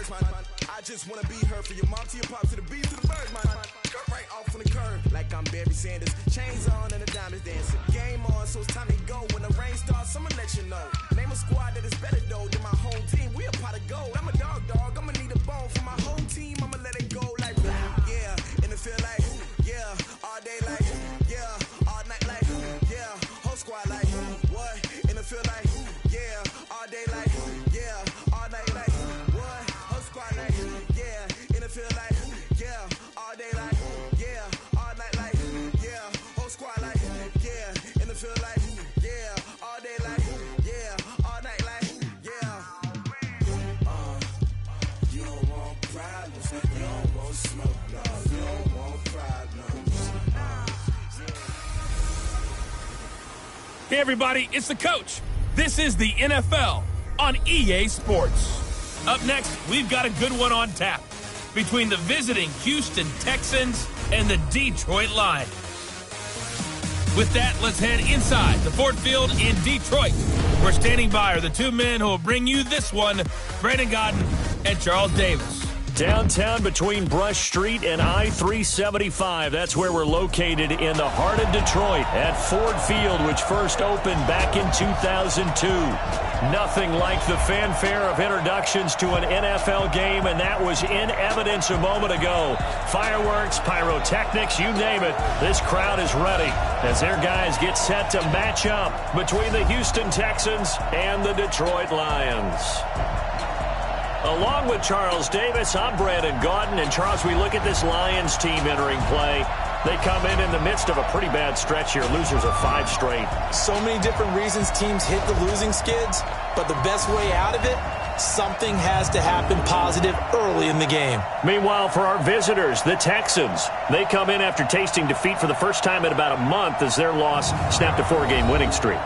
words, man. I just wanna be her for your mom to your pop to the beat to the birds, man. Cut right off on the curve like I'm Barry Sanders. Chains on and the diamonds dancing. Game on, so it's time to go. When the rain starts, I'ma let you know. Name a squad that is better though than my home team. We a pot of gold. I'm a dog. I'ma need a bone for my whole team. I'ma let it go like yeah, and it feel like yeah, all day like yeah, all night like yeah, whole squad like what? And it feel like yeah, all day like yeah, all night like what? Whole squad like yeah, and it feel like yeah, all day like yeah, all night like yeah, whole squad like yeah, and it feel like yeah, all day like yeah, all night like yeah. You don't want problems, you don't want smoke, no, you don't want problems. Hey everybody, it's the coach. This is the NFL on EA Sports. Up next, we've got a good one on tap between the visiting Houston Texans and the Detroit Lions. With that, let's head inside the Ford Field in Detroit. We're standing by are the two men who will bring you this one, Brandon Godden and Charles Davis. Downtown between Brush Street and I-375. That's where we're located in the heart of Detroit at Ford Field, which first opened back in 2002. Nothing like the fanfare of introductions to an NFL game, and that was in evidence a moment ago. Fireworks, pyrotechnics, you name it. This crowd is ready as their guys get set to match up between the Houston Texans and the Detroit Lions. Along with Charles Davis, I'm Brandon Gaudin. And Charles, we look at this Lions team entering play. They come in the midst of a pretty bad stretch here. Losers of 5 straight. So many different reasons teams hit the losing skids, but the best way out of it, something has to happen positive early in the game. Meanwhile, for our visitors, the Texans, they come in after tasting defeat for the first time in about a month as their loss snapped a 4-game winning streak.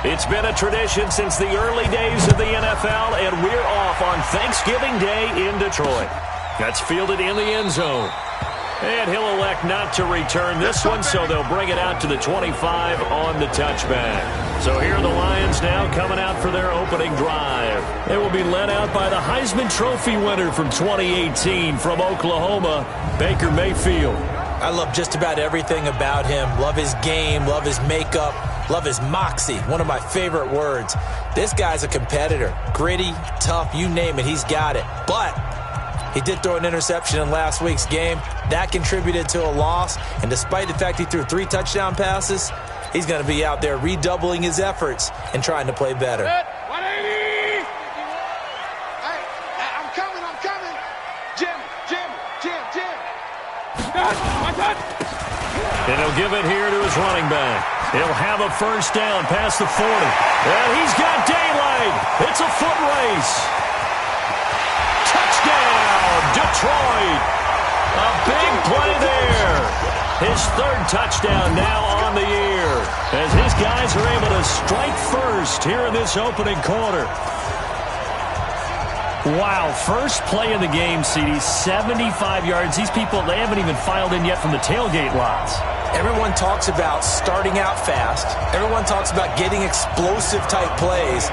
It's been a tradition since the early days of the NFL, and we're off on Thanksgiving Day in Detroit. That's fielded in the end zone. And he'll elect not to return this one, so they'll bring it out to the 25 on the touchback. So here are the Lions now coming out for their opening drive. They will be led out by the Heisman Trophy winner from 2018 from Oklahoma, Baker Mayfield. I love just about everything about him. Love his game, love his makeup, love his moxie, one of my favorite words. This guy's a competitor. Gritty, tough, you name it, he's got it. But he did throw an interception in last week's game. That contributed to a loss. And despite the fact he threw 3 touchdown passes, he's going to be out there redoubling his efforts and trying to play better. 180! I'm coming. Jim. And he'll give it here to his running back. He'll have a first down past the 40. And he's got daylight. It's a foot race. Touchdown, Detroit. A big play there. His 3rd touchdown now on the year as his guys are able to strike first here in this opening quarter. Wow, first play of the game, CD, 75 yards. These people, they haven't even filed in yet from the tailgate lots. Everyone talks about starting out fast. Everyone talks about getting explosive-type plays.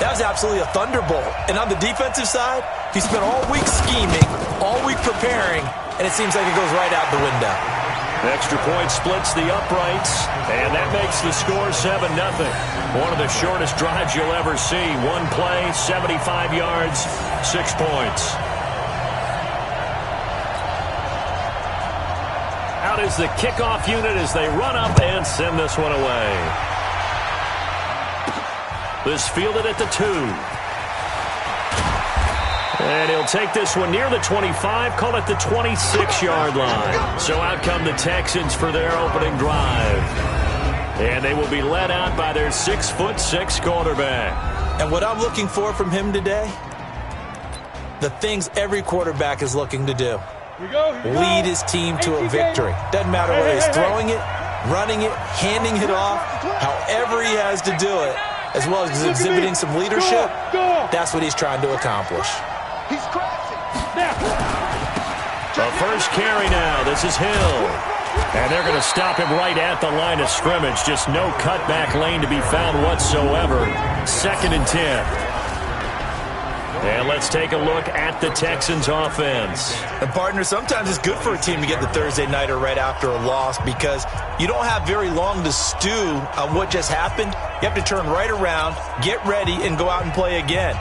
That was absolutely a thunderbolt. And on the defensive side, he spent all week scheming, all week preparing, and it seems like it goes right out the window. Extra point splits the uprights, and that makes the score 7-0. One of the shortest drives you'll ever see. One play, 75 yards, 6 points. Out is the kickoff unit as they run up and send this one away. This fielded at the 2. And he'll take this one near the 25, call it the 26-yard line. So out come the Texans for their opening drive. And they will be led out by their 6'6" quarterback. And what I'm looking for from him today, the things every quarterback is looking to do. lead his team to a victory. Doesn't matter whether he's throwing it, running it, handing it off, however he has to do it, as well as exhibiting some leadership, that's what he's trying to accomplish. He's crashing. The first carry now. This is Hill. And they're going to stop him right at the line of scrimmage. Just no cutback lane to be found whatsoever. 2nd and 10. And let's take a look at the Texans offense. And partner, sometimes it's good for a team to get the Thursday nighter right after a loss because you don't have very long to stew on what just happened. You have to turn right around, get ready, and go out and play again.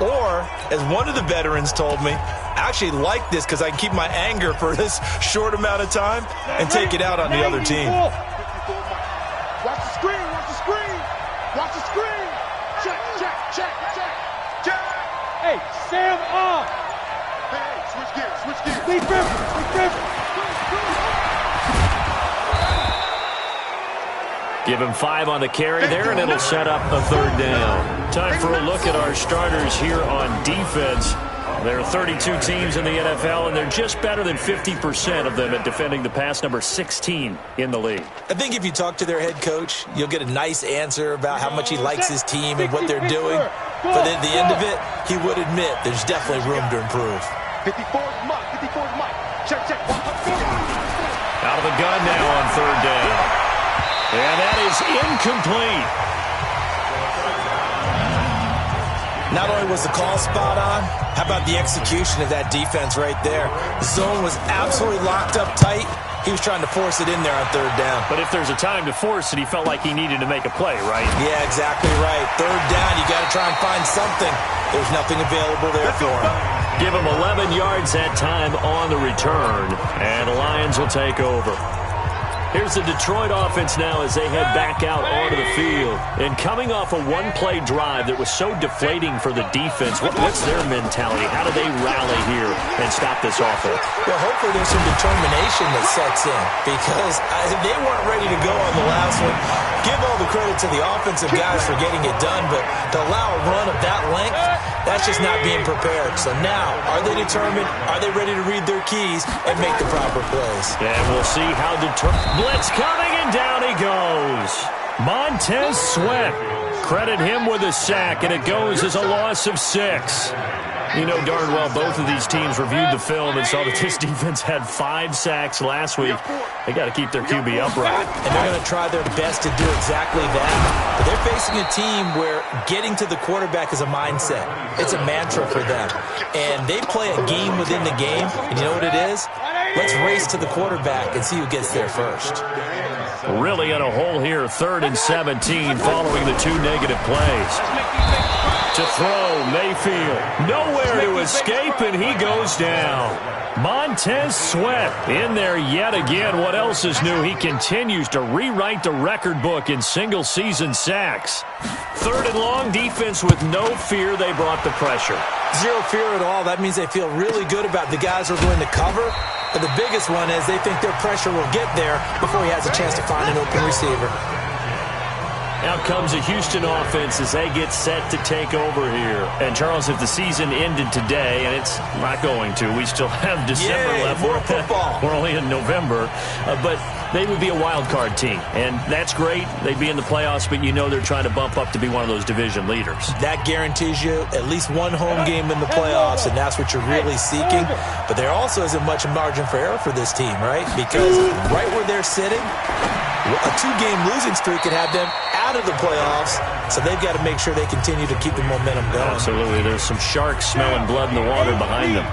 Or, as one of the veterans told me, I actually like this because I can keep my anger for this short amount of time and take it out on the other team. Watch the screen, watch the screen. Watch the screen. Check, check, check, check, check. Hey, Sam off. Hey, switch gears, switch gears. Steve Griffin, Steve Griffin. Give him 5 on the carry there, and it'll set up a 3rd down. Time for a look at our starters here on defense. There are 32 teams in the NFL, and they're just better than 50% of them at defending the pass, number 16 in the league. I think if you talk to their head coach, you'll get a nice answer about how much he likes his team and what they're doing. But at the end of it, he would admit there's definitely room to improve. 54's Mike, 54's Mike. Check, check. Out of the gun now on 3rd down. And that is incomplete. Not only was the call spot on, how about the execution of that defense right there? The zone was absolutely locked up tight. He was trying to force it in there on 3rd down. But if there's a time to force it, he felt like he needed to make a play, right? Yeah, exactly right. 3rd down, you got to try and find something. There's nothing available there for him. Give him 11 yards that time on the return, and the Lions will take over. Here's the Detroit offense now as they head back out onto the field. And coming off a one-play drive that was so deflating for the defense, what's their mentality? How do they rally here and stop this offense? Well, hopefully there's some determination that sets in because they weren't ready to go on the last one. Give all the credit to the offensive guys for getting it done, but to allow a run of that length, that's just not being prepared. So now, are they determined? Are they ready to read their keys and make the proper plays? And we'll see how determined. Blitz coming, and down he goes. Montez Sweat. Credit him with a sack, and it goes as a loss of 6. You know darn well both of these teams reviewed the film and saw that this defense had 5 sacks last week. They got to keep their QB upright. And they're going to try their best to do exactly that. But they're facing a team where getting to the quarterback is a mindset. It's a mantra for them. And they play a game within the game. And you know what it is? Let's race to the quarterback and see who gets there first. Really in a hole here, 3rd and 17 following the 2 negative plays. To throw, Mayfield. Nowhere to escape, and he goes down. Montez Sweat in there yet again. What else is new? He continues to rewrite the record book in single-season sacks. 3rd and long, defense with no fear. They brought the pressure. Zero fear at all. That means they feel really good about the guys who are going to cover. But the biggest one is they think their pressure will get there before he has a chance to find an open receiver. Out comes a Houston offense as they get set to take over here. And, Charles, if the season ended today, and it's not going to, we still have December left. More football. We're only in November. But they would be a wild card team. And that's great. They'd be in the playoffs, but you know they're trying to bump up to be one of those division leaders. That guarantees you at least one home game in the playoffs, and that's what you're really seeking. But there also isn't much margin for error for this team, right? Because right where they're sitting, a 2-game losing streak could have them out of the playoffs, so they've got to make sure they continue to keep the momentum going. Absolutely. There's some sharks smelling blood in the water behind them.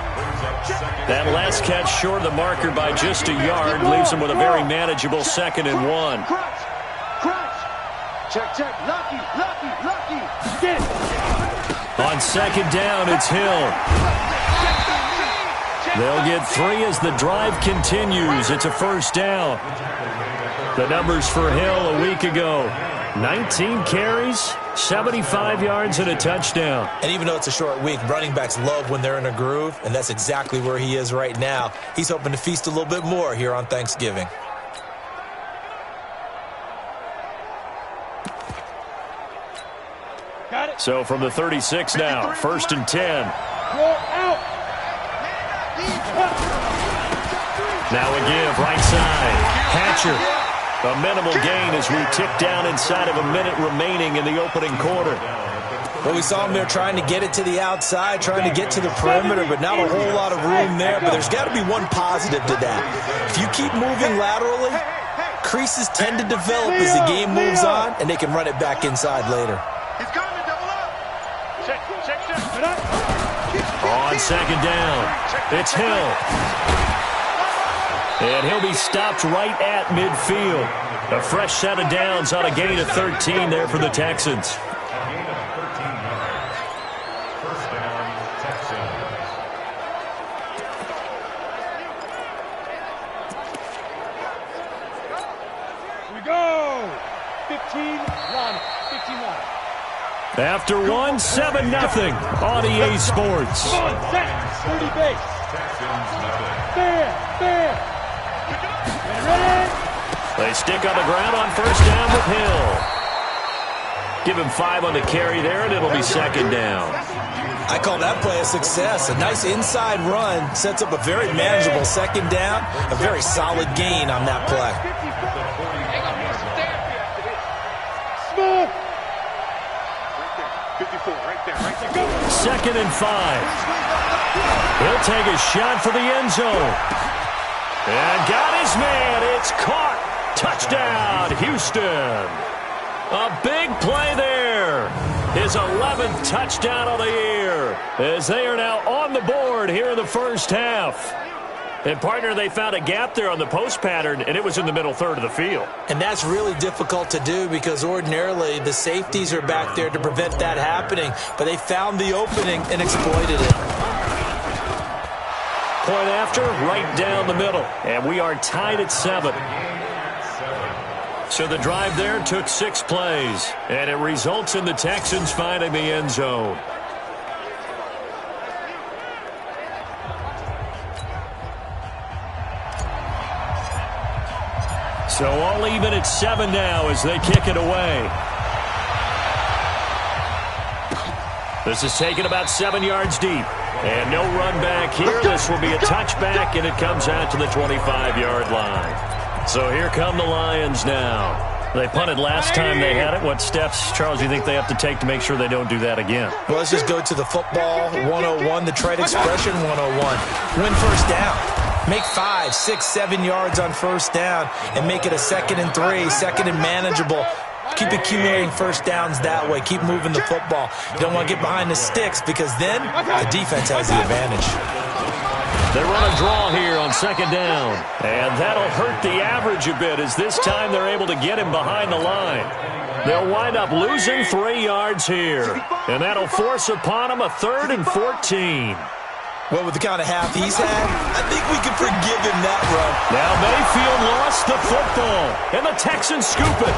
That last catch short of the marker by just a yard leaves them with a very manageable 2nd and 1. Check, check. Lucky, lucky, lucky. Get it. On 2nd down, it's Hill. They'll get 3 as the drive continues. It's a 1st down. The numbers for Hill a week ago: 19 carries, 75 yards, and a touchdown. And even though it's a short week, running backs love when they're in a groove, and that's exactly where he is right now. He's hoping to feast a little bit more here on Thanksgiving. Got it. So from the 36 now, 1st and 10. Roll out. Now a give, right side. Hatcher. A minimal gain as we tick down inside of a minute remaining in the opening quarter. Well, we saw him there trying to get it to the outside, trying to get to the perimeter, but not a whole lot of room there. But there's got to be one positive to that. If you keep moving laterally, creases tend to develop as the game moves on, and they can run it back inside later. He's going to double up. Check. On second down, it's Hill. And he'll be stopped right at midfield. A fresh set of downs on a gain of 13 there for the Texans. After one, 7-0 on EA Sports. Come on, set. 30 base. Fair. Ready? They stick on the ground on first down with Hill. Give him 5 on the carry there, and it'll be second down. I call that play a success. A nice inside run sets up a very manageable second down. A very solid gain on that play. Smooth. 54, right there. Second and 5. He'll take a shot for the end zone. And got his man. It's caught. Touchdown, Houston. A big play there. His 11th touchdown of the year as they are now on the board here in the first half. And, partner, they found a gap there on the post pattern, and it was in the middle third of the field. And that's really difficult to do because ordinarily the safeties are back there to prevent that happening. But they found the opening and exploited it. Point after, right down the middle. And we are tied at 7. So the drive there took 6 plays. And it results in the Texans finding the end zone. So all even at 7 now as they kick it away. This is taken about 7 yards deep. And no run back here. This will be a touchback, and it comes out to the 25-yard line. So here come the Lions now. They punted last time they had it. What steps, Charles, do you think they have to take to make sure they don't do that again? Well, let's just go to the football 101, the trade expression 101. Win first down. Make 5, 6, 7 yards on first down and make it a 2nd and 3, 2nd and manageable. Keep accumulating first downs that way. Keep moving the football. You don't want to get behind the sticks because then the defense has the advantage. They run a draw here on second down. And that'll hurt the average a bit as this time they're able to get him behind the line. They'll wind up losing 3 yards here. And that'll force upon them a 3rd and 14. Well, with the kind of half he's had, I think we can forgive him that run. Now Mayfield lost the football, and the Texans scoop it.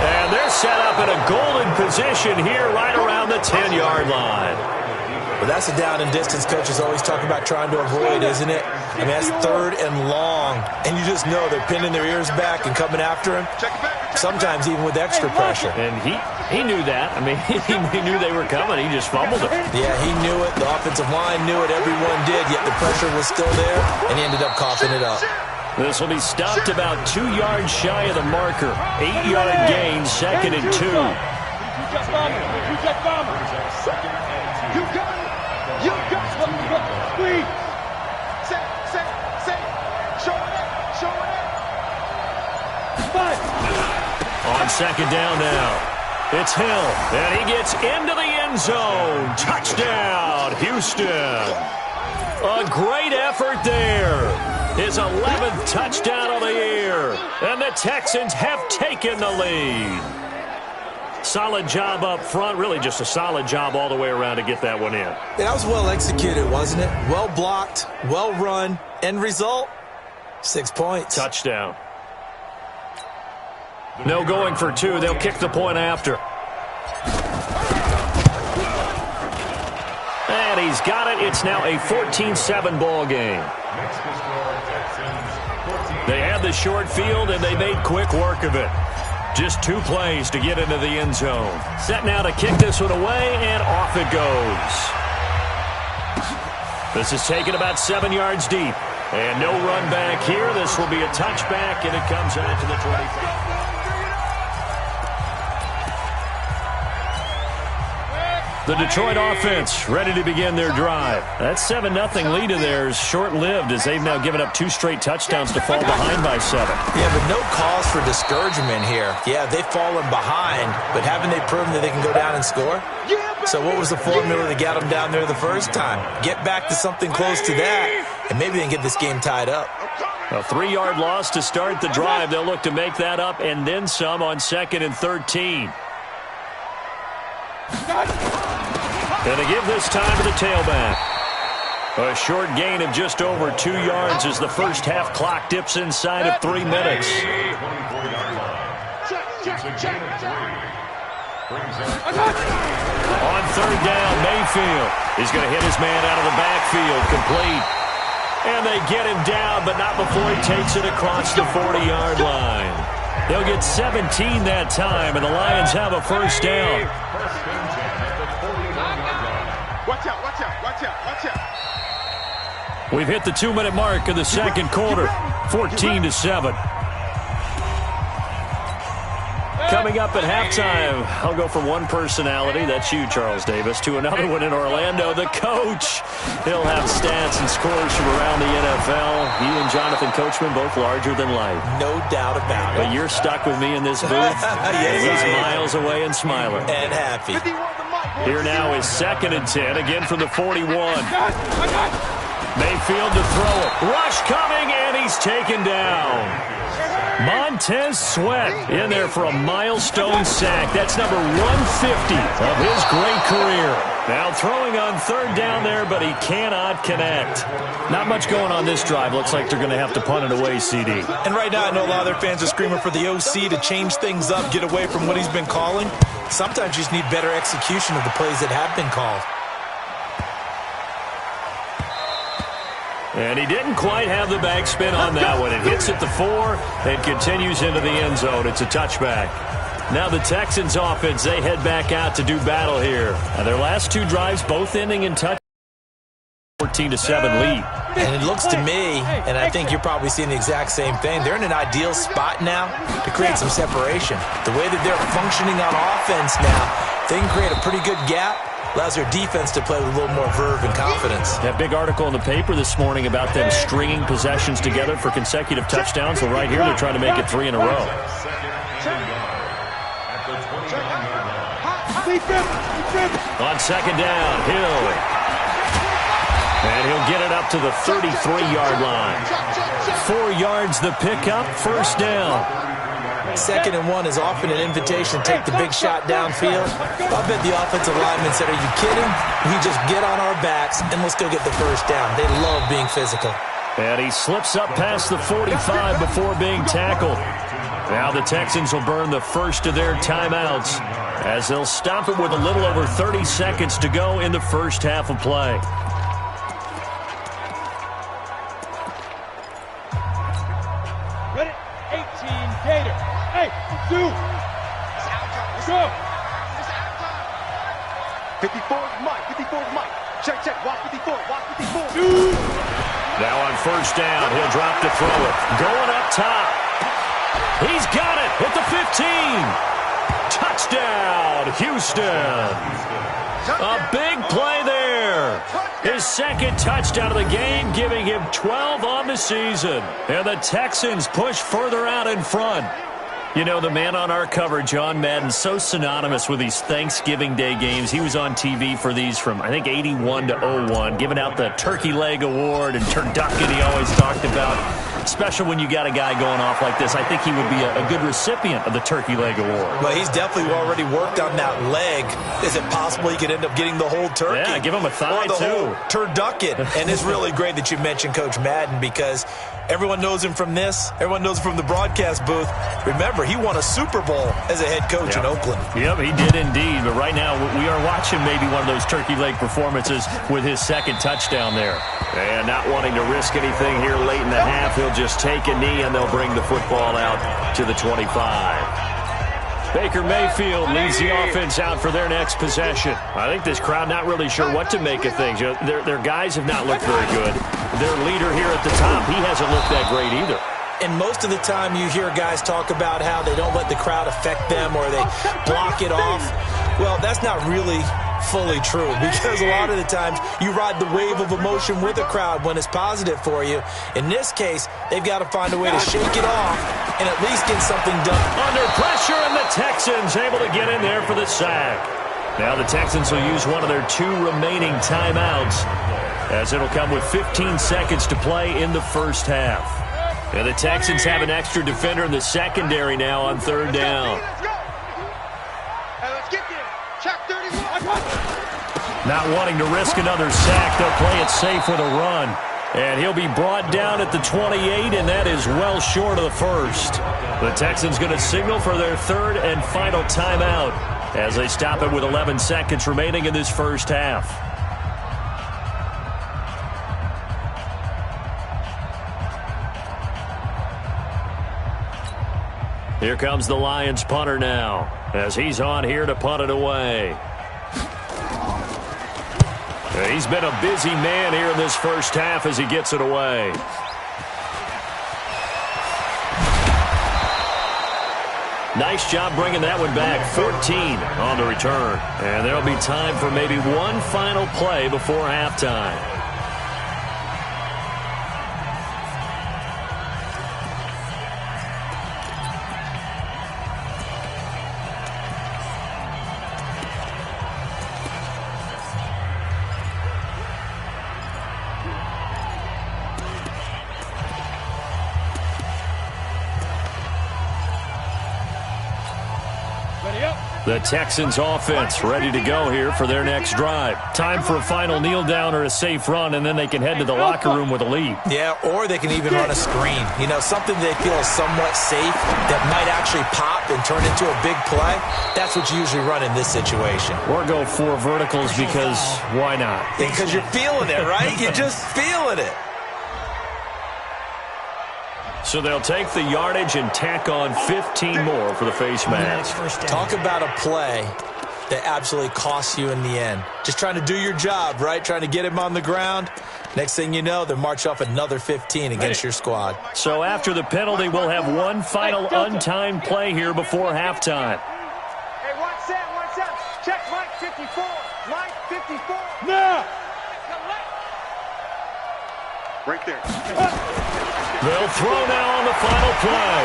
And they're set up in a golden position here right around the 10-yard line. Well, that's a down and distance coaches always talk about trying to avoid, isn't it? I mean, that's 3rd and long, and you just know they're pinning their ears back and coming after him, sometimes even with extra pressure. And he knew that. I mean, he knew they were coming. He just fumbled it. Yeah, he knew it. The offensive line knew it. Everyone did, yet the pressure was still there, and he ended up coughing it up. This will be stopped about 2 yards shy of the marker. 8-yard gain, 2nd and 2. You got squeeze. Set. Show it. 5. On second down now. It's Hill, and he gets into the end zone. Touchdown, Houston. A great effort there. His 11th touchdown of the year. And the Texans have taken the lead. Solid job up front. Really just a solid job all the way around to get that one in. That was well executed, wasn't it? Well blocked, well run. End result, 6 points. Touchdown. No going for 2. They'll kick the point after. And he's got it. It's now a 14-7 ball game. They had the short field, and they made quick work of it. Just 2 plays to get into the end zone. Set now to kick this one away, and off it goes. This is taken about 7 yards deep. And no run back here. This will be a touchback, and it comes out to the 25. The Detroit offense ready to begin their drive. That 7-0 lead of theirs short-lived as they've now given up 2 straight touchdowns to fall behind by 7. Yeah, but no cause for discouragement here. Yeah, they've fallen behind, but haven't they proven that they can go down and score? So what was the formula that got them down there the first time? Get back to something close to that, and maybe they can get this game tied up. A 3-yard loss to start the drive. They'll look to make that up and then some on 2nd and 13. And they give this time to the tailback. A short gain of just over 2 yards as the first half clock dips inside of 3 minutes. On 3rd down, Mayfield is going to hit his man out of the backfield, complete. And they get him down, but not before he takes it across the 40-yard line. They'll get 17 that time, and the Lions have a first down. Watch out, watch out, watch out, watch out. We've hit the 2-minute mark of the second quarter, 14-7. Coming up at halftime, I'll go from one personality, that's you, Charles Davis, to another one in Orlando, the coach. He'll have stats and scores from around the NFL. He and Jonathan Coachman, both larger than life. No doubt about it. But you're stuck with me in this booth. Yes, he's miles away and smiling. And happy. Here now is 2nd and 10, again from the 41. Mayfield to throw it. Rush coming, and he's taken down. Montez Sweat in there for a milestone sack. That's number 150 of his great career. Now throwing on 3rd down there, but he cannot connect. Not much going on this drive. Looks like they're going to have to punt it away, CD. And right now I know a lot of their fans are screaming for the OC to change things up, get away from what he's been calling. Sometimes you just need better execution of the plays that have been called. And he didn't quite have the backspin on that one. It hits at the 4 and continues into the end zone. It's a touchback. Now the Texans offense, they head back out to do battle here. Now their last 2 drives both ending in touch. 14-7 lead. And it looks to me, and I think you're probably seeing the exact same thing, they're in an ideal spot now to create some separation. The way that they're functioning on offense now, they can create a pretty good gap. Allows their defense to play with a little more verve and confidence. That big article in the paper this morning about them stringing possessions together for consecutive touchdowns. Well, right here, they're trying to make it 3 in a row. On 2nd down, Hill. And he'll get it up to the 33-yard line. 4 yards the pickup, first down. 2nd and 1 is often an invitation to take the big shot downfield. I bet the offensive lineman said, are you kidding? We just get on our backs and let's go get the first down. They love being physical. And he slips up past the 45 before being tackled. Now the Texans will burn the first of their timeouts as they'll stop it with a little over 30 seconds to go in the first half of play. Ready? 18 Gator. Hey, dude. Let's go. 54's Mike. 54's Mike. Check, check. Watch 54. Watch 54. Dude. Now on first down, he'll drop to throw it. Going up top. He's got it at the 15. Touchdown, Houston. A big play there. His 2nd touchdown of the game, giving him 12 on the season. And the Texans push further out in front. You know, the man on our cover, John Madden, so synonymous with these Thanksgiving Day games. He was on TV for these from, I think, 81 to 01, giving out the Turkey Leg Award and turducken he always talked about. Special when you got a guy going off like this. I think he would be a good recipient of the Turkey Leg Award. Well, he's definitely already worked on that leg. Is it possible he could end up getting the whole turkey? Yeah, give him a thigh, or the too. Whole turducken. And it's really great that you mentioned Coach Madden because everyone knows him from this. Everyone knows him from the broadcast booth. Remember, he won a Super Bowl as a head coach in Oakland. Yep, he did indeed. But right now, we are watching maybe one of those turkey leg performances with his 2nd touchdown there. And not wanting to risk anything here late in the half, he'll just take a knee and they'll bring the football out to the 25. Baker Mayfield leads the offense out for their next possession. I think this crowd not really sure what to make of things. You know, their guys have not looked very good. Their leader here at the top, he hasn't looked that great either. And most of the time you hear guys talk about how they don't let the crowd affect them or they block it off. Well, that's not really fully true, because a lot of the times you ride the wave of emotion with a crowd when it's positive for you. In this case, they've got to find a way to shake it off and at least get something done. Under pressure, and the Texans able to get in there for the sack. Now the Texans will use one of their 2 remaining timeouts, as it'll come with 15 seconds to play in the first half. And the Texans have an extra defender in the secondary now on 3rd down. Not wanting to risk another sack, they'll play it safe with a run. And he'll be brought down at the 28, and that is well short of the first. The Texans going to signal for their 3rd and final timeout as they stop it with 11 seconds remaining in this first half. Here comes the Lions punter now, as he's on here to punt it away. He's been a busy man here in this first half as he gets it away. Nice job bringing that one back. 14 on the return. And there'll be time for maybe one final play before halftime. The Texans offense ready to go here for their next drive. Time for a final kneel down or a safe run, and then they can head to the locker room with a lead. Yeah, or they can even run a screen. You know, something they feel is somewhat safe that might actually pop and turn into a big play. That's what you usually run in this situation. Or go 4 verticals, because why not? Because you're feeling it, right? You're just feeling it. So they'll take the yardage and tack on 15 more for the face mask. Talk about a play that absolutely costs you in the end. Just trying to do your job, right? Trying to get him on the ground. Next thing you know, they'll march off another 15 against your squad. So after the penalty, we'll have one final untimed play here before halftime. Hey, one set. Check Mike 54. Mike 54. No! Right there. They'll throw now on the final play.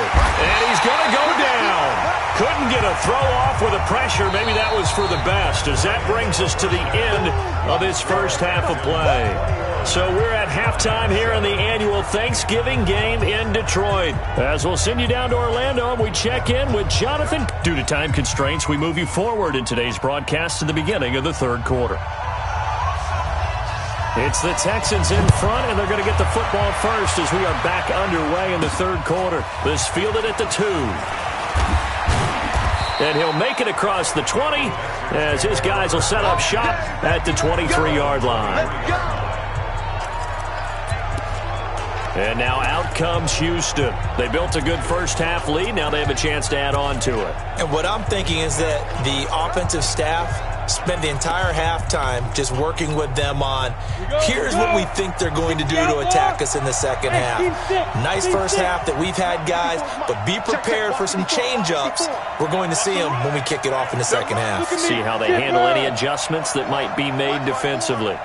And he's going to go down. Couldn't get a throw off with the pressure. Maybe that was for the best, as that brings us to the end of this first half of play. So we're at halftime here in the annual Thanksgiving game in Detroit. As we'll send you down to Orlando, and we check in with Jonathan. Due to time constraints, we move you forward in today's broadcast to the beginning of the 3rd quarter. It's the Texans in front, and they're going to get the football first as we are back underway in the 3rd quarter. This fielded at the 2. And he'll make it across the 20 as his guys will set up shop at the 23-yard line. And now out comes Houston. They built a good first half lead. Now they have a chance to add on to it. And what I'm thinking is that the offensive staff spend the entire halftime just working with them on, here's what we think they're going to do to attack us in the second half. Nice first half that we've had, guys, but be prepared for some change-ups. We're going to see them when we kick it off in the second half. See how they handle any adjustments that might be made defensively.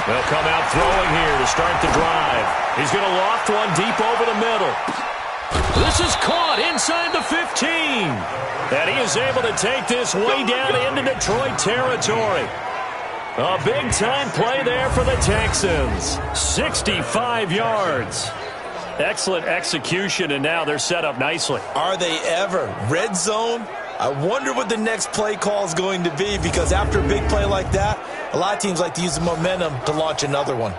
They'll come out throwing here to start the drive. He's going to loft one deep over the middle. This is caught inside the 15. And he is able to take this way down into Detroit territory. A big-time play there for the Texans. 65 yards. Excellent execution, and now they're set up nicely. Are they ever? Red zone? I wonder what the next play call is going to be, because after a big play like that, a lot of teams like to use the momentum to launch another one.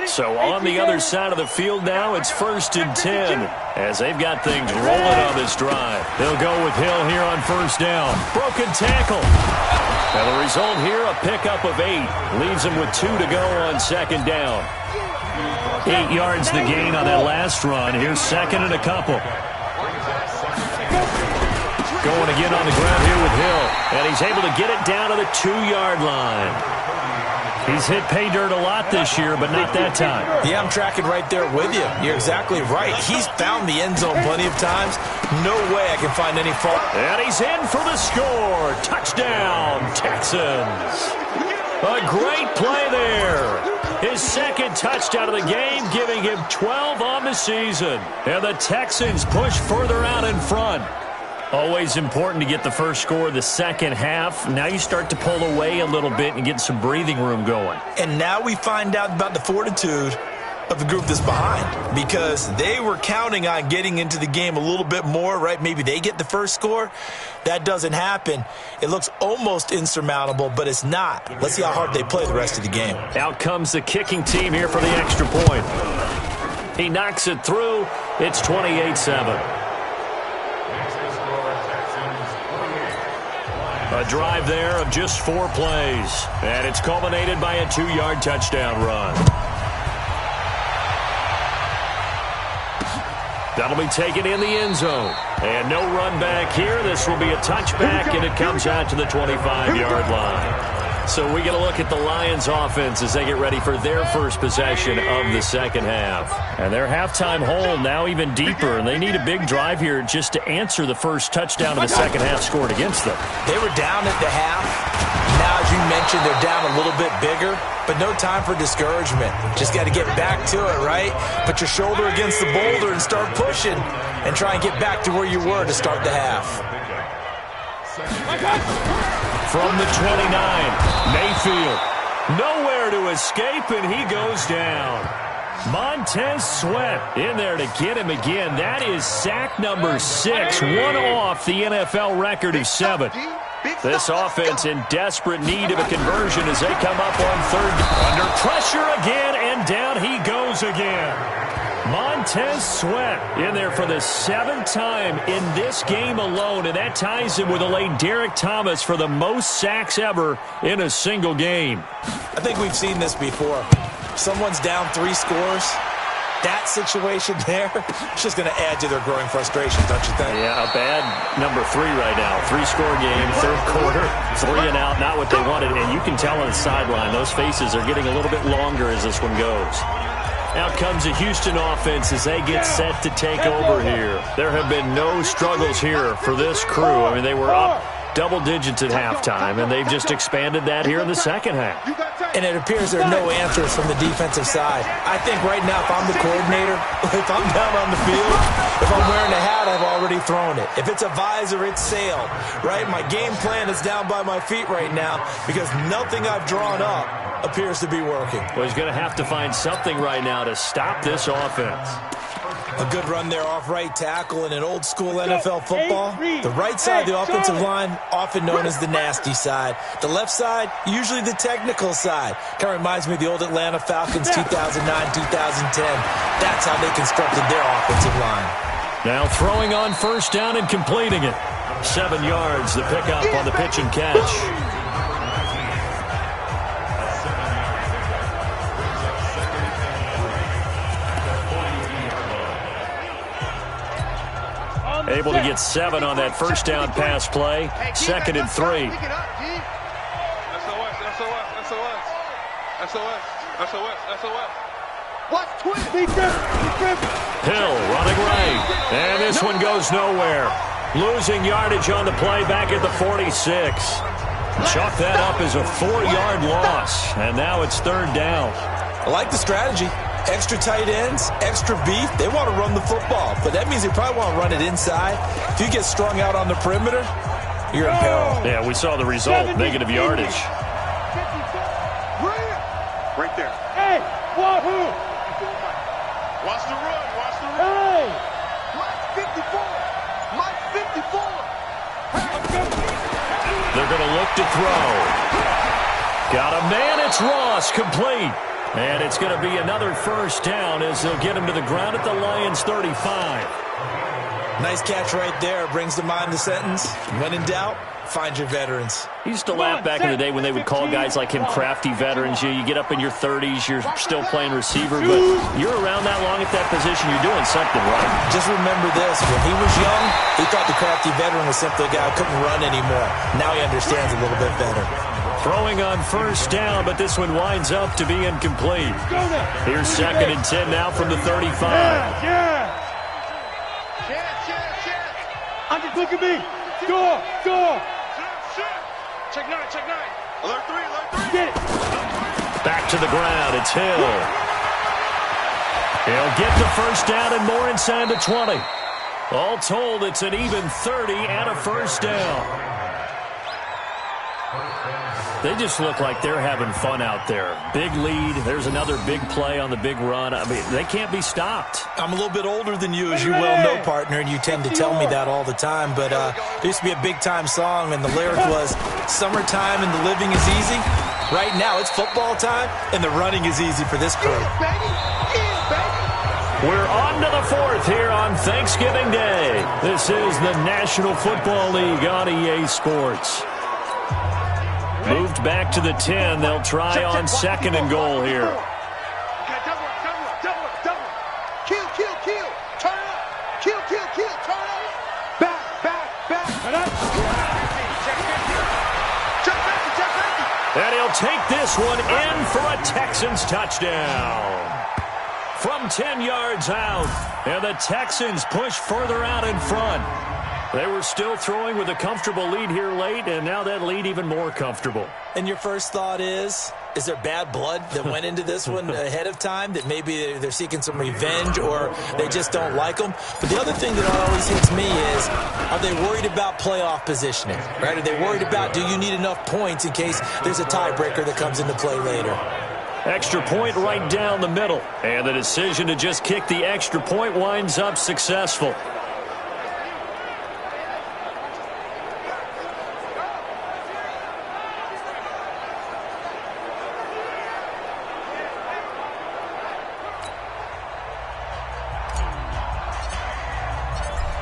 So on the other side of the field now, it's 1st and 10 as they've got things rolling on this drive. They'll go with Hill here on 1st down. Broken tackle. And the result here, a pickup of 8. Leaves him with 2 to go on second down. 8 yards the gain on that last run. Here's second and a couple. Going again on the ground here with Hill. And he's able to get it down to the 2-yard line. He's hit pay dirt a lot this year, but not that time. Yeah, I'm tracking right there with you. You're exactly right. He's found the end zone plenty of times. No way I can find any fault. And he's in for the score. Touchdown, Texans. A great play there. His second touchdown of the game, giving him 12 on the season. And the Texans push further out in front. Always important to get the first score of the second half. Now you start to pull away a little bit and get some breathing room going. And now we find out about the fortitude of the group that's behind, because they were counting on getting into the game a little bit more, right? Maybe they get the first score. That doesn't happen. It looks almost insurmountable, but it's not. Let's see how hard they play the rest of the game. Out comes the kicking team here for the extra point. He knocks it through. It's 28-7. A drive there of just 4 plays. And it's culminated by a 2-yard touchdown run. That'll be taken in the end zone. And no run back here. This will be a touchback, and it comes out to the 25-yard line. So we get a look at the Lions offense as they get ready for their first possession of the second half. And their halftime hole now even deeper, and they need a big drive here just to answer the first touchdown of the second half scored against them. They were down at the half. Now, as you mentioned, they're down a little bit bigger, but no time for discouragement. Just got to get back to it, right? Put your shoulder against the boulder and start pushing and try and get back to where you were to start the half. From the 29, Mayfield. Nowhere to escape, and he goes down. Montez Sweat in there to get him again. That is sack number 6, one off the NFL record of 7. This offense in desperate need of a conversion as they come up on third. Under pressure again, and down he goes again. Montez Sweat in there for the 7th time in this game alone, and that ties him with a late Derek Thomas for the most sacks ever in a single game. I think we've seen this before. Someone's down 3 scores. That situation there, it's just going to add to their growing frustration, don't you think? Yeah, a bad number 3 right now. 3-score game, third quarter, 3 and out, not what they wanted. And you can tell on the sideline, those faces are getting a little bit longer as this one goes. Out comes the Houston offense as they get set to take over here. There have been no struggles here for this crew. I mean, they were up double digits at halftime, and they've just expanded that here in the second half. And it appears there are no answers from the defensive side. I think right now, if I'm the coordinator, if I'm down on the field, if I'm wearing a hat, I've already thrown it. If it's a visor, it's sailed, right? My game plan is down by my feet right now because nothing I've drawn up appears to be working. Well, he's going to have to find something right now to stop this offense. A good run there off right tackle in an old-school NFL football. The right side of the offensive line, often known as the nasty side. The left side, usually the technical side. Kind of reminds me of the old Atlanta Falcons 2009-2010. That's how they constructed their offensive line. Now throwing on first down and completing it. 7 yards, the pickup on the pitch and catch. Able to get 7 on that first down pass play. 2nd and 3. Hill running right. And this one goes nowhere. Losing yardage on the play back at the 46. Chalk that up as a 4-yard loss. And now it's 3rd down. I like the strategy. Extra tight ends, extra beef. They want to run the football, but that means they probably want to run it inside. If you get strung out on the perimeter, you're in peril. Yeah, we saw the result, negative yardage. Right there. Hey, wahoo! Watch the run, watch the run. Hey! Mike 54! Mike 54! They're going to look to throw. Got a man, it's Ross, complete. And it's going to be another first down as they'll get him to the ground at the Lions 35. Nice catch right there. Brings to mind the sentence, when in doubt, Find your veterans. He used to laugh back in the day when they would call guys like him crafty veterans. You get up in your 30s, you're still playing receiver, but you're around that long at that position, you're doing something right. Just remember this. When he was young, he thought the crafty veteran was simply a guy who couldn't run anymore. Now he understands a little bit better. Throwing on first down, but this one winds up to be incomplete. Here's 2nd and 10 now from the 35. Look at me. Score. Check 9. Alert 3. Get it. Back to the ground. It's Hill. He'll get the first down and more inside the 20. All told, it's an even 30 and a first down. They just look like they're having fun out there. Big lead. There's another big play on the big run. I mean, they can't be stopped. I'm a little bit older than you, as you well know, partner, and you tend to tell me that all the time. But there used to be a big-time song, and the lyric was, summertime and the living is easy. Right now, it's football time, and the running is easy for this crew. We're on to the 4th here on Thanksgiving Day. This is the National Football League on EA Sports. Moved back to the 10. They'll try on 2nd and goal here. Double. Kill. Turn up. Kill. Turn up. Back. And he'll take this one in for a Texans touchdown. From 10 yards out. And the Texans push further out in front. They were still throwing with a comfortable lead here late, and now that lead even more comfortable. And your first thought is there bad blood that went into this one ahead of time, that maybe they're seeking some revenge or they just don't like them? But the other thing that always hits me is, are they worried about playoff positioning? Right? Are they worried about, do you need enough points in case there's a tiebreaker that comes into play later? Extra point right down the middle. And the decision to just kick the extra point winds up successful.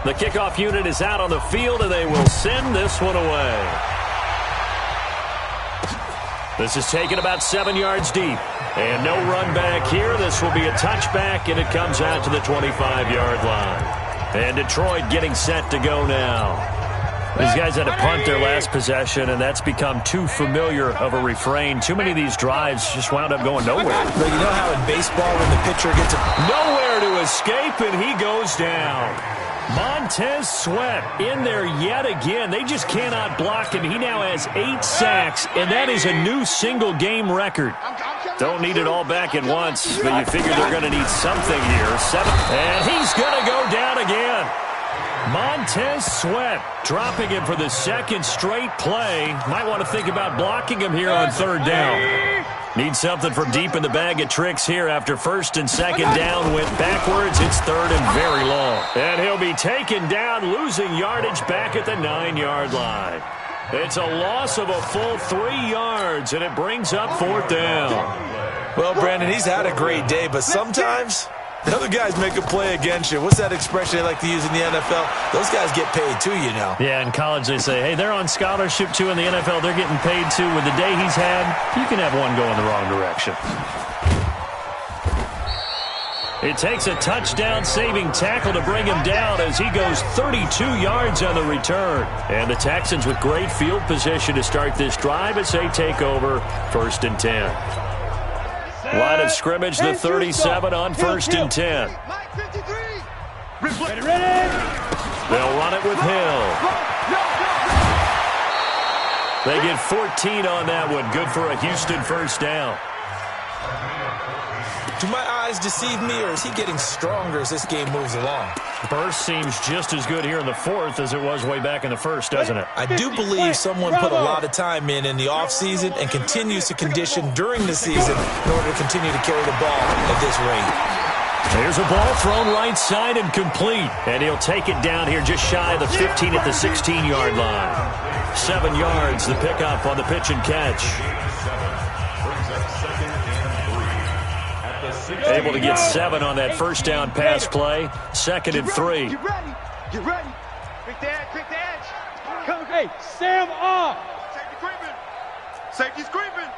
The kickoff unit is out on the field, and they will send this one away. This is taken about 7 yards deep. And no run back here. This will be a touchback, and it comes out to the 25-yard line. And Detroit getting set to go now. These guys had to punt their last possession, and that's become too familiar of a refrain. Too many of these drives just wound up going nowhere. But you know how in baseball when the pitcher gets nowhere to escape, and he goes down. Montez Sweat in there yet again. They just cannot block him. He now has 8 sacks, and that is a new single-game record. Don't need it all back at once, but you figure they're going to need something here. 7, and he's going to go down again. Montez Sweat dropping him for the 2nd straight play. Might want to think about blocking him here on 3rd down. Need something from deep in the bag of tricks here after 1st and 2nd down went backwards. It's 3rd and very long. And he'll be taken down, losing yardage back at the 9-yard line. It's a loss of a full 3 yards, and it brings up 4th down. Well, Brandon, he's had a great day, but sometimes the other guys make a play against you. What's that expression they like to use in the NFL? Those guys get paid too, you know. Yeah, in college they say, hey, they're on scholarship too. In the NFL, they're getting paid too. With the day he's had, you can have one go in the wrong direction. It takes a touchdown-saving tackle to bring him down as he goes 32 yards on the return. And the Texans with great field position to start this drive as they take over 1st and 10. Line of scrimmage, the 37 on 1st and 10. They'll run it with Hill. They get 14 on that one. Good for a Houston 1st down. Do my eyes deceive me, or is he getting stronger as this game moves along? Burst seems just as good here in the 4th as it was way back in the 1st, doesn't it? I do believe someone put a lot of time in the offseason and continues to condition during the season in order to continue to carry the ball at this rate. There's a ball thrown right side and complete. And he'll take it down here just shy of the 15 at the 16-yard line. 7 yards, the pickup on the pitch and catch. Able to get 7 on that 1st down pass play. 2nd and 3. Get ready. Quick the edge. Come. Hey, Sam off. Safety creeping. Safety's creeping.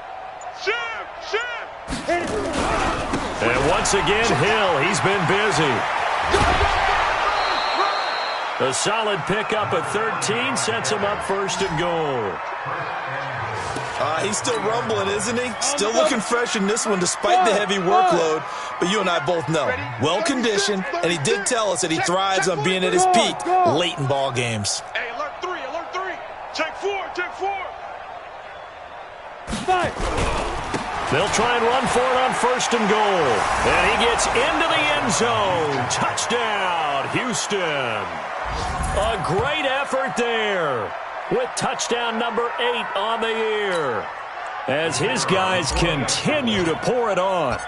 Shift. And once again, Hill, he's been busy. A solid pickup at 13 sets him up first and goal. He's still rumbling, isn't he? Still looking fresh in this one despite the heavy workload. But you and I both know, well-conditioned, and he did tell us that he thrives on being at his peak late in ball games. Hey, alert 3. Check 4. Five. They'll try and run for it on first and goal. And he gets into the end zone. Touchdown, Houston. A great effort there with touchdown number 8 on the year as his guys continue to pour it on.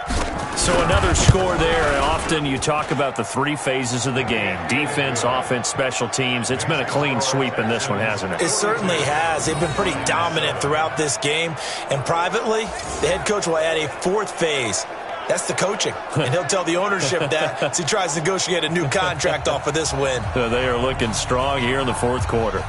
So another score there. Often you talk about the 3 phases of the game: defense, offense, special teams. It's been a clean sweep in this one, hasn't it? It certainly has. They've been pretty dominant throughout this game. And privately, the head coach will add a 4th phase. That's the coaching. And he'll tell the ownership that as he tries to negotiate a new contract off of this win. They are looking strong here in the 4th quarter.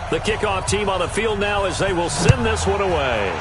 The kickoff team on the field now as they will send this one away.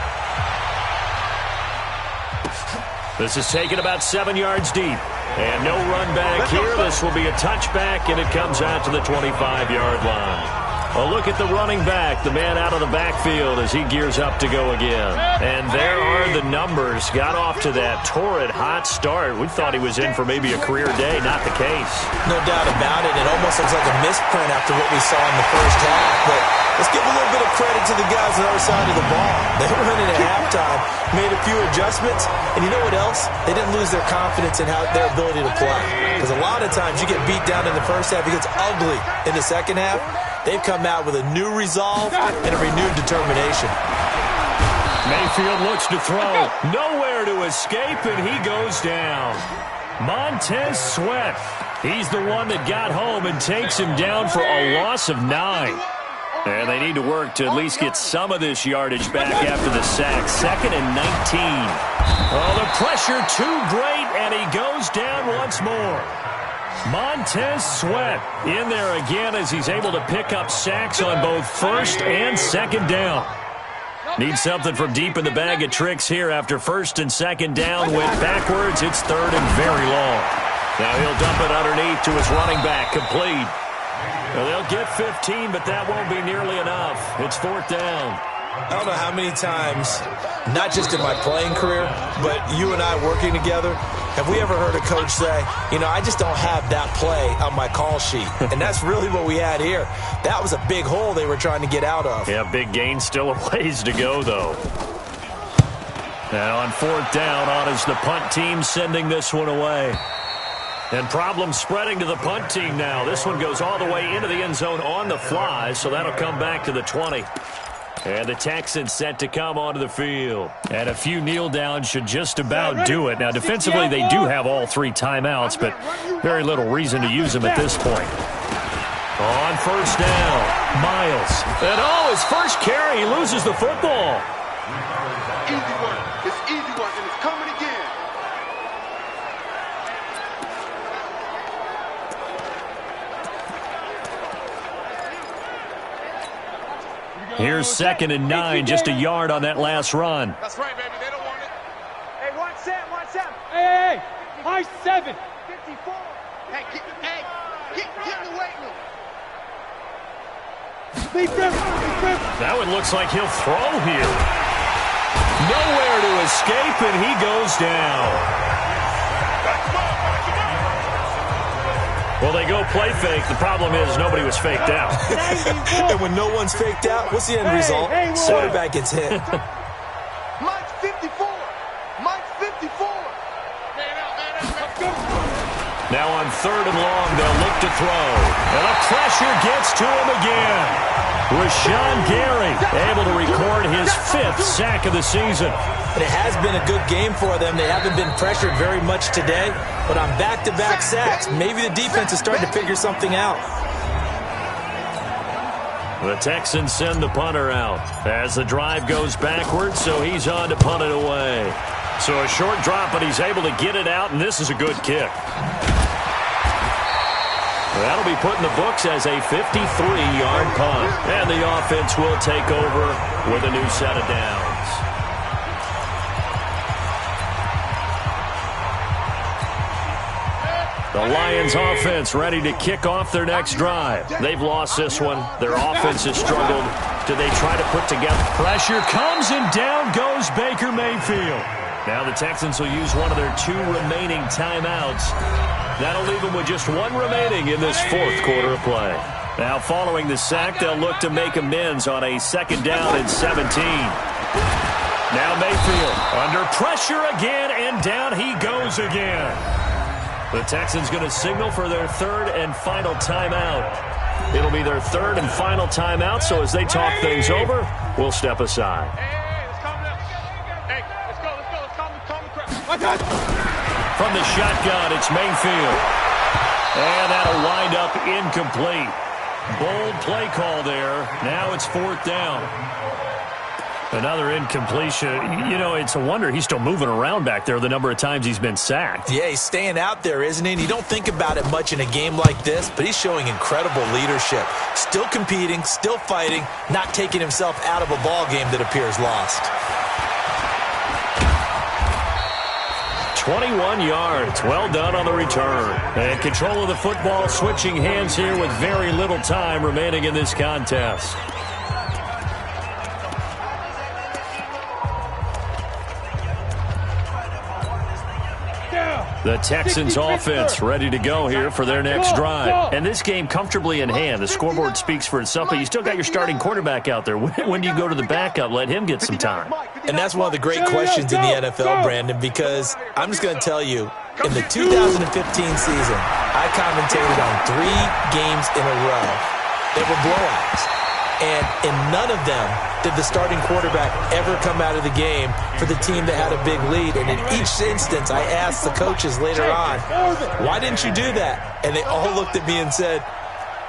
This is taken about 7 yards deep. And no run back here. This will be a touchback, and it comes out to the 25-yard line. A look at the running back, the man out of the backfield as he gears up to go again. And there are the numbers. Got off to that torrid hot start. We thought he was in for maybe a career day. Not the case. No doubt about it. It almost looks like a misprint after what we saw in the first half. But let's give a little bit of credit to the guys on the other side of the ball. They went in at halftime, made a few adjustments, and you know what else? They didn't lose their confidence in their ability to play. Because a lot of times you get beat down in the first half, it gets ugly in the second half. They've come out with a new resolve and a renewed determination. Mayfield looks to throw. Nowhere to escape, and he goes down. Montez Sweat. He's the one that got home and takes him down for a loss of 9. And they need to work to at least get some of this yardage back after the sack. 2nd and 19. Oh, the pressure too great, and he goes down once more. Montez Sweat in there again as he's able to pick up sacks on both first and second down. Needs something from deep in the bag of tricks here after first and second down. Went backwards. It's 3rd and very long. Now he'll dump it underneath to his running back. Complete. Well, they'll get 15, but that won't be nearly enough. It's 4th down. I don't know how many times, not just in my playing career, but you and I working together, have we ever heard a coach say, you know, I just don't have that play on my call sheet. And that's really what we had here. That was a big hole they were trying to get out of. Yeah, big gain, still a ways to go, though. Now on 4th down, on is the punt team sending this one away. And problems spreading to the punt team now. This one goes all the way into the end zone on the fly, so that'll come back to the 20. And the Texans set to come onto the field. And a few kneel downs should just about do it. Now, defensively, they do have all 3 timeouts, but very little reason to use them at this point. On first down, Miles. And his first carry, he loses the football. Easy one. It's easy one, and it's coming again. Here's 2nd and 9, just a yard on that last run. That's right, baby. They don't want it. Hey, watch Sam. Hey. High 7. 54. Hey, get in the weight room. That one looks like he'll throw here. Nowhere to escape, and he goes down. Well, they go play fake. The problem is nobody was faked out. And when no one's faked out, what's the end result? Quarterback gets hit. Mike's 54. Mike's 54. Now on 3rd and long, they'll look to throw. And the pressure gets to him again. Rashawn Gary able to record his his 5th sack of the season. But it has been a good game for them. They haven't been pressured very much today. But on back-to-back sacks, maybe the defense is starting to figure something out. The Texans send the punter out as the drive goes backwards, so he's on to punt it away. So a short drop, but he's able to get it out, and this is a good kick. That'll be put in the books as a 53-yard punt. And the offense will take over with a new set of downs. The Lions offense ready to kick off their next drive. They've lost this one. Their offense has struggled. Do they try to put together? Pressure comes, and down goes Baker Mayfield. Now the Texans will use one of their 2 remaining timeouts. That'll leave them with just 1 remaining in this 4th quarter of play. Now following the sack, they'll look to make amends on a 2nd down and 17. Now Mayfield under pressure again, and down he goes again. The Texans going to signal for their 3rd and final timeout. It'll be their 3rd and final timeout, so as they talk things over, we'll step aside. From the shotgun, it's Mayfield. And that'll wind up incomplete. Bold play call there. Now it's 4th down. Another incompletion. You know, it's a wonder he's still moving around back there the number of times he's been sacked. Yeah, he's staying out there, isn't he? And you don't think about it much in a game like this, but he's showing incredible leadership. Still competing, still fighting, not taking himself out of a ball game that appears lost. 21 yards. Well done on the return. And control of the football switching hands here with very little time remaining in this contest. The Texans offense ready to go here for their next drive. And this game comfortably in hand. The scoreboard speaks for itself, but you still got your starting quarterback out there. When do you go to the backup? Let him get some time. And that's one of the great questions in the NFL, Brandon, because I'm just going to tell you, in the 2015 season, I commentated on 3 games in a row. They were blowouts. And in none of them did the starting quarterback ever come out of the game for the team that had a big lead. And in each instance, I asked the coaches later on, why didn't you do that? And they all looked at me and said,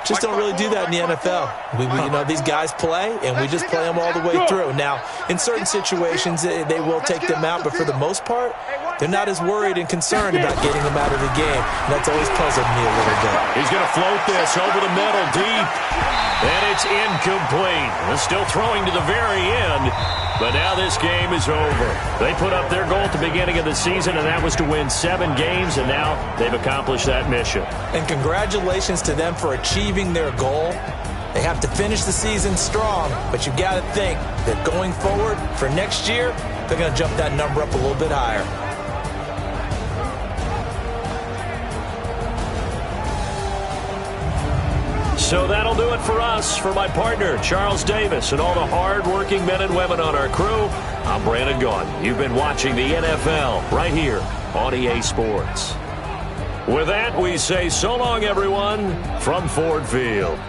just don't really do that in the NFL. You know, these guys play, and we just play them all the way through. Now, in certain situations, they will take them out, but for the most part, they're not as worried and concerned about getting them out of the game. And that's always puzzled me a little bit. He's going to float this over the middle deep. And it's incomplete. They're still throwing to the very end. But now this game is over. They put up their goal at the beginning of the season, and that was to win 7 games, and now they've accomplished that mission. And congratulations to them for achieving their goal. They have to finish the season strong, but you've got to think that going forward for next year, they're going to jump that number up a little bit higher. So that'll do it for us. For my partner, Charles Davis, and all the hard-working men and women on our crew, I'm Brandon Gaudin. You've been watching the NFL right here on EA Sports. With that, we say so long, everyone, from Ford Field.